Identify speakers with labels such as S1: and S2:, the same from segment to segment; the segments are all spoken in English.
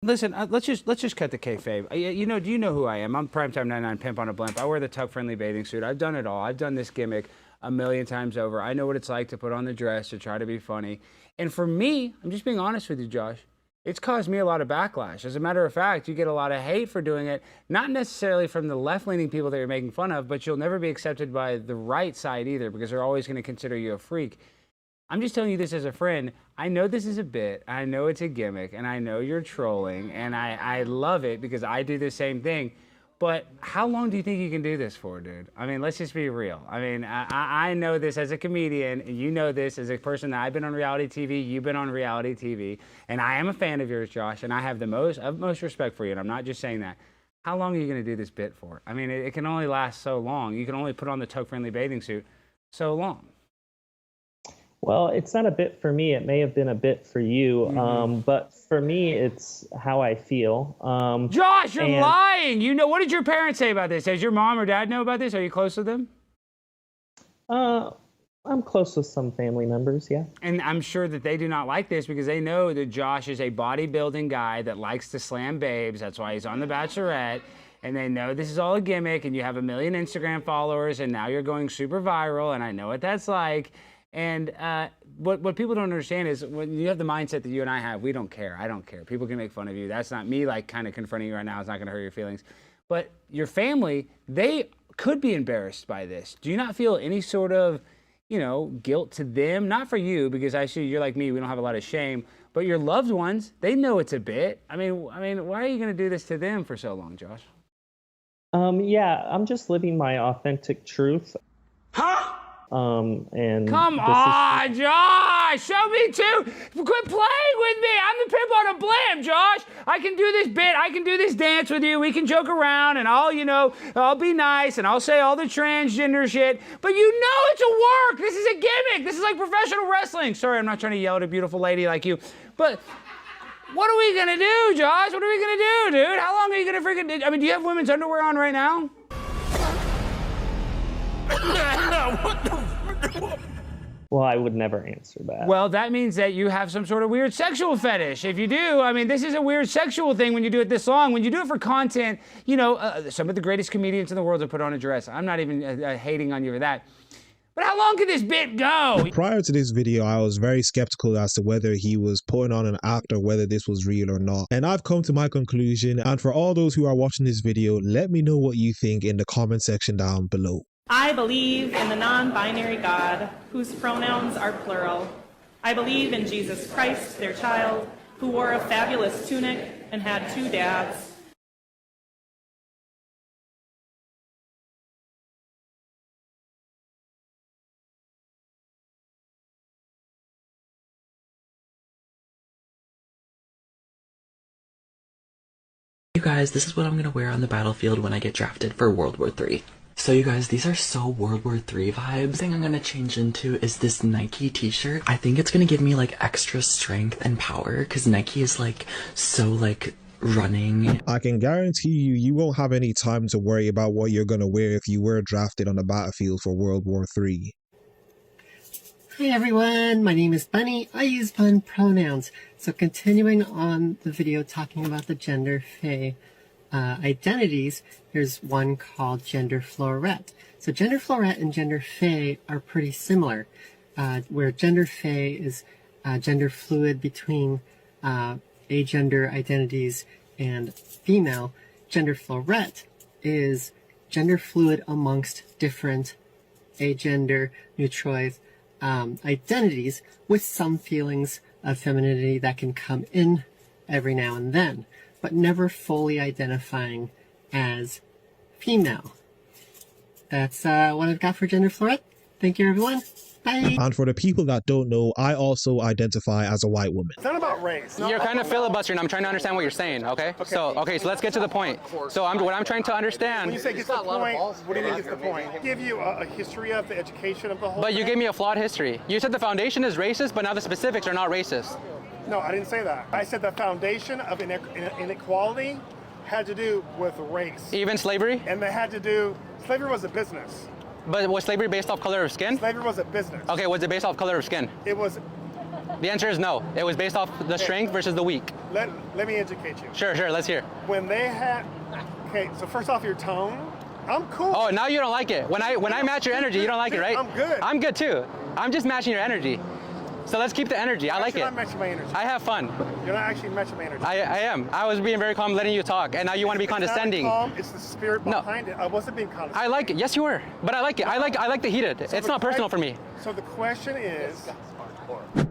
S1: Listen, let's just cut the kayfabe. You know, do you know who I am? I'm Primetime 99 Pimp on a Blimp. I wear the tuck-friendly bathing suit. I've done it all. I've done this gimmick a million times over. I know what it's like to put on the dress, to try to be funny. And for me, I'm just being honest with you, Josh, it's caused me a lot of backlash. As a matter of fact, you get a lot of hate for doing it, not necessarily from the left-leaning people that you're making fun of, but you'll never be accepted by the right side either, because they're always going to consider you a freak. I'm just telling you this as a friend. I know this is a bit, I know it's a gimmick, and I know you're trolling, and I love it because I do the same thing. But how long do you think you can do this for, dude? I mean, let's just be real. I mean, I know this as a comedian, and you know this as a person that I've been on reality TV, you've been on reality TV, and I am a fan of yours, Josh, and I have the utmost respect for you, and I'm not just saying that. How long are you going to do this bit for? I mean, it can only last so long. You can only put on the tuck-friendly bathing suit so long.
S2: Well, it's not a bit for me. It may have been a bit for you, but for me, it's how I feel.
S1: Josh, you're lying. You know, what did your parents say about this? Does your mom or dad know about this? Are you close to them?
S2: I'm close with some family members, yeah.
S1: And I'm sure that they do not like this because they know that Josh is a bodybuilding guy that likes to slam babes. That's why he's on The Bachelorette. And they know this is all a gimmick, and you have 1 million Instagram followers, and now you're going super viral, and I know what that's like. And what people don't understand is when you have the mindset that you and I have, we don't care. I don't care. People can make fun of you. That's not me, like, kind of confronting you right now. It's not going to hurt your feelings. But your family, they could be embarrassed by this. Do you not feel any sort of, you know, guilt to them? Not for you, because I see you're like me. We don't have a lot of shame. But your loved ones, they know it's a bit. I mean, why are you going to do this to them for so long, Josh?
S2: Yeah, I'm just living my authentic truth.
S1: Huh?
S2: And
S1: come on, Josh, show me too. Quit playing with me. I'm the pimp on a blimp, Josh. I can do this bit. I can do this dance with you. We can joke around, and I'll be nice, and I'll say all the transgender shit. But you know it's a work. This is a gimmick. This is like professional wrestling. Sorry, I'm not trying to yell at a beautiful lady like you, but what are we gonna do, Josh? What are we gonna do, dude? How long are you gonna freaking? I mean, do you have women's underwear on right now?
S2: Well, I would never answer that.
S1: Well, that means that you have some sort of weird sexual fetish. If you do, I mean, this is a weird sexual thing when you do it this long. When you do it for content, you know, some of the greatest comedians in the world have put on a dress. I'm not even hating on you for that. But how long can this bit go?
S3: Prior to this video, I was very skeptical as to whether he was putting on an act or whether this was real or not. And I've come to my conclusion. And for all those who are watching this video, let me know what you think in the comment section down below.
S4: I believe in the non-binary God, whose pronouns are plural. I believe in Jesus Christ, their child, who wore a fabulous tunic and had 2 dads.
S5: You guys, this is what I'm gonna wear on the battlefield when I get drafted for World War III. So you guys, these are so World War III vibes. The thing I'm gonna change into is this Nike t-shirt. I think it's gonna give me like extra strength and power because Nike is like so like running.
S3: I can guarantee you won't have any time to worry about what you're gonna wear if you were drafted on the battlefield for World War III.
S6: Hi everyone, my name is Bunny. I use fun pronouns. So continuing on the video talking about the gender fey identities, there's one called gender floret. So gender floret and gender fey are pretty similar, where gender fey is gender fluid between agender identities and female. Gender floret is gender fluid amongst different agender neutroid identities with some feelings of femininity that can come in every now and then, but never fully identifying as female. That's what I've got for gender floret. Thank you, everyone. Bye.
S3: And for the people that don't know, I also identify as a white woman.
S7: It's not about race.
S8: You're kind of filibustering. I'm trying to understand what you're saying, okay? So let's get to the point. So what I'm trying to understand.
S7: When you say gets the point, what do you mean gets the point? Give you a history of the education of the whole
S8: But you
S7: thing.
S8: gave me a flawed history. You said the foundation is racist, but now the specifics are not racist.
S7: No, I didn't say that. I said the foundation of inequality had to do with race.
S8: Even slavery?
S7: And they had to do, slavery was a business.
S8: But was slavery based off color of skin?
S7: Slavery was a business.
S8: Okay, was it based off color of skin?
S7: It was
S8: The answer is no. It was based off the strength versus the weak.
S7: Let me educate you.
S8: Sure, let's hear.
S7: When they had, okay, so first off, your tone, I'm cool.
S8: Oh, now you don't like it. When I match your energy, you don't like it, right?
S7: I'm good.
S8: I'm good too. I'm just matching your energy. So let's keep the energy. I like it.
S7: You're not matching my energy.
S8: I have fun.
S7: You're not actually matching my energy.
S8: I am. I was being very calm, letting you talk, and now you want to be condescending.
S7: It's not calm, it's the spirit behind it. I wasn't being condescending.
S8: I like it. Yes, you were. But I like it. I like the heated.
S7: So
S8: it's not personal for me.
S7: So the question is,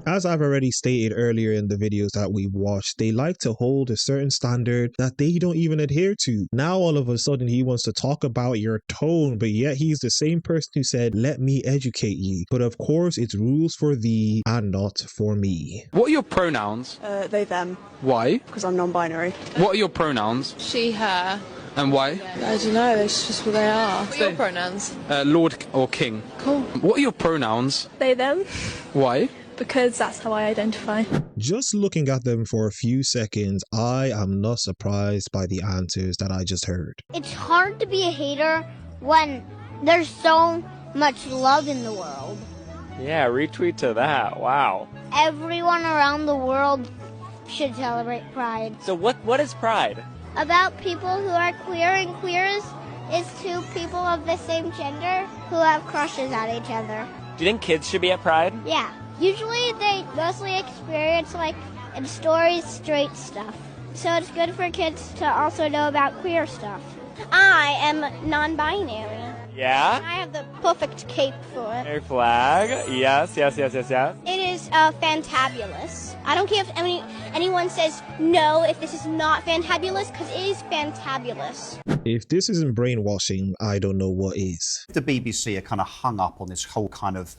S3: As I've already stated earlier in the videos that we've watched, they like to hold a certain standard that they don't even adhere to. Now all of a sudden he wants to talk about your tone, but yet he's the same person who said, let me educate you. But of course it's rules for thee and not for me.
S9: What are your pronouns?
S10: They, them.
S9: Why?
S10: Because I'm non-binary.
S9: What are your pronouns?
S11: She, her.
S9: And why?
S11: I don't know, that's just what they are. What are your pronouns?
S9: Lord or King.
S11: Cool.
S9: What are your pronouns?
S11: They, them.
S9: Why?
S11: Because that's how I identify.
S3: Just looking at them for a few seconds, I am not surprised by the answers that I just heard.
S12: It's hard to be a hater when there's so much love in the world.
S13: Yeah, retweet to that. Wow.
S12: Everyone around the world should celebrate Pride.
S13: So what is Pride?
S12: About people who are queer, and queer is two people of the same gender who have crushes on each other.
S13: Do you think kids should be at Pride?
S12: Yeah. Usually they mostly experience, like, in stories, straight stuff. So it's good for kids to also know about queer stuff. I am non-binary.
S13: Yeah?
S12: I have the perfect cape for it.
S13: A flag. Yes.
S12: It is fantabulous. I don't care if anyone says no if this is not fantabulous, because it is fantabulous.
S3: If this isn't brainwashing, I don't know what is.
S14: The BBC are kind of hung up on this whole kind of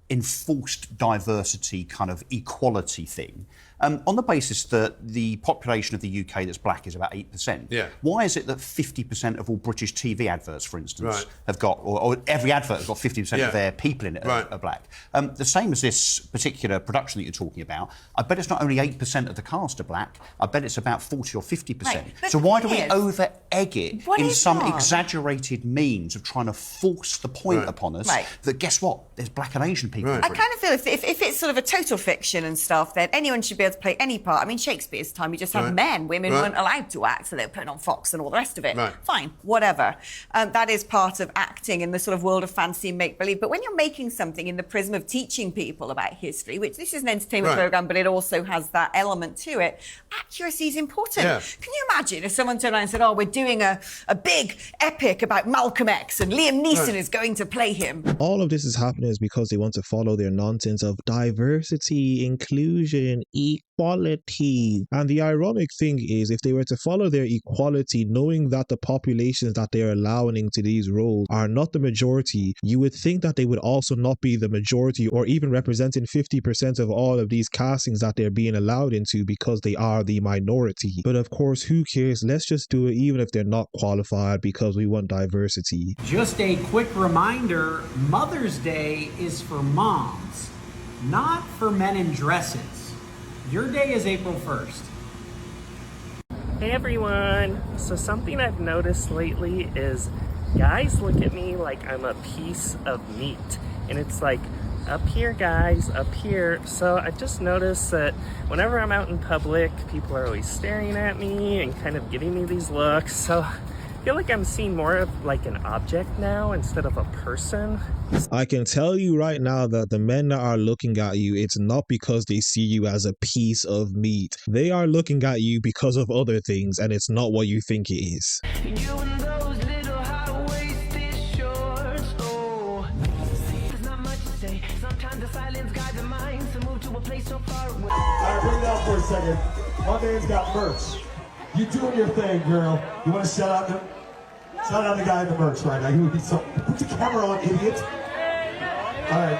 S14: enforced diversity, kind of equality thing, on the basis that the population of the UK that's black is about 8%.
S15: Yeah.
S14: Why is it that 50% of all British TV adverts, for instance, have got, or every advert has got 50% of their people in it are black? The same as this particular production that you're talking about, I bet it's not only 8% of the cast are black, I bet it's about 40 or 50%.
S16: Right,
S14: so why do we over-egg it in some exaggerated means of trying to force the point upon us that, guess what, there's black and Asian people in
S16: I
S14: Britain?
S16: kind of feel if it's sort of a total fiction and stuff, then anyone should be able to play any part. I mean, Shakespeare's time, you just had men. Women weren't allowed to act, so they were putting on Fox and all the rest of it. Fine, whatever. That is part of acting in the sort of world of fantasy and make-believe. But when you're making something in the prism of teaching people about history, which this is an entertainment programme, but it also has that element to it, accuracy is important. Can you imagine if someone turned around and said, oh, we're doing a big epic about Malcolm X and Liam Neeson is going to play him?
S3: All of this is happening is because they want to follow their nonsense of diversity, inclusion, equality. And the ironic thing is, if they were to follow their equality, knowing that the populations that they're allowing into these roles are not the majority, you would think that they would also not be the majority or even representing 50% of all of these castings that they're being allowed into because they are the minority. But of course, who cares? Let's just do it even if they're not qualified because we want diversity.
S17: Just a quick reminder, Mother's Day is for moms, not for men in dresses. Your day is April 1st.
S2: Hey everyone! So something I've noticed lately is guys look at me like I'm a piece of meat. And it's like, up here guys, up here. So I just noticed that whenever I'm out in public, people are always staring at me and kind of giving me these looks. So I feel like I'm seen more of like an object now instead of a person.
S3: I can tell you right now that the men that are looking at you, it's not because they see you as a piece of meat. They are looking at you because of other things, and it's not what you think it is.
S18: You and those little high-waisted shorts, oh. There's not much to say. Sometimes the silence guides the mind to move to a place so far away.
S19: All right, bring it down for a second. My man's got merch. You doing your thing, girl. You want to shout out the guy in the merch right now. He would be so. Put the camera on, idiot. All right.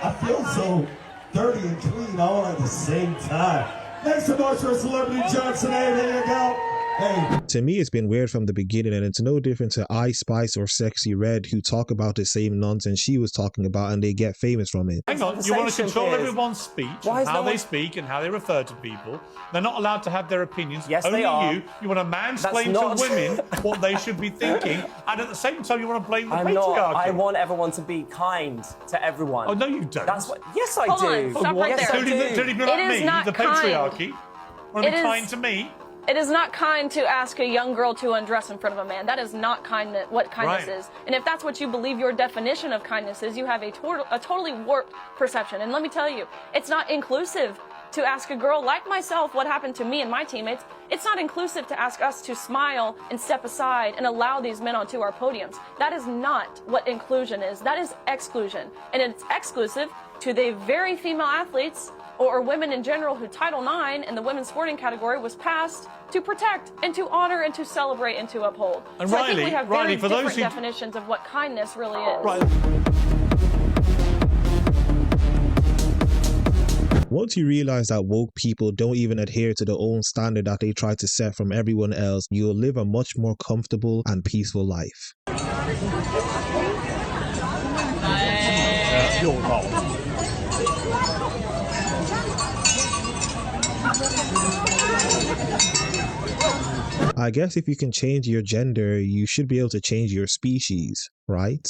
S19: I feel so dirty and clean all at the same time. Next to North for Celebrity Johnson. Hey, there you go. Hey.
S3: To me, it's been weird from the beginning, and it's no different to Ice Spice or Sexy Red, who talk about the same nonsense she was talking about, and they get famous from it.
S10: Hang on, you want to control everyone's speech, and how they speak and how they refer to people. They're not allowed to have their opinions.
S15: Yes,
S10: Only
S15: they are.
S10: You want to mansplain
S15: not-
S10: to women what they should be thinking, and at the same time you want to blame the
S15: I'm
S10: patriarchy.
S15: not. I want everyone to be kind to everyone.
S10: Oh, no, you don't.
S15: That's what. Yes, I
S20: Hold
S15: do.
S20: on, stop right
S15: Yes,
S20: there.
S15: I do.
S10: Dirty people like
S20: It is
S10: me,
S20: not
S10: the
S20: kind.
S10: patriarchy, want to
S20: It
S10: be
S20: is-
S10: kind to me.
S20: It is not kind to ask a young girl to undress in front of a man. That is not kindness. What kindness
S10: Right.
S20: is, and if that's what you believe your definition of kindness is, you have a totally warped perception. And let me tell you, it's not inclusive to ask a girl like myself what happened to me and my teammates. It's not inclusive to ask us to smile and step aside and allow these men onto our podiums. That is not what inclusion is. That is exclusion, and it's exclusive to the very female athletes or women in general who Title IX in the women's sporting category was passed to protect and to honor and to celebrate and to uphold.
S10: And
S20: so I
S10: Riley,
S20: think we have
S10: Riley,
S20: very
S10: for those
S20: different
S10: who-
S20: definitions of what kindness really is.
S10: Right.
S3: Once you realize that woke people don't even adhere to the own standard that they try to set from everyone else, you'll live a much more comfortable and peaceful life.
S10: Your role.
S3: I guess if you can change your gender, you should be able to change your species, right?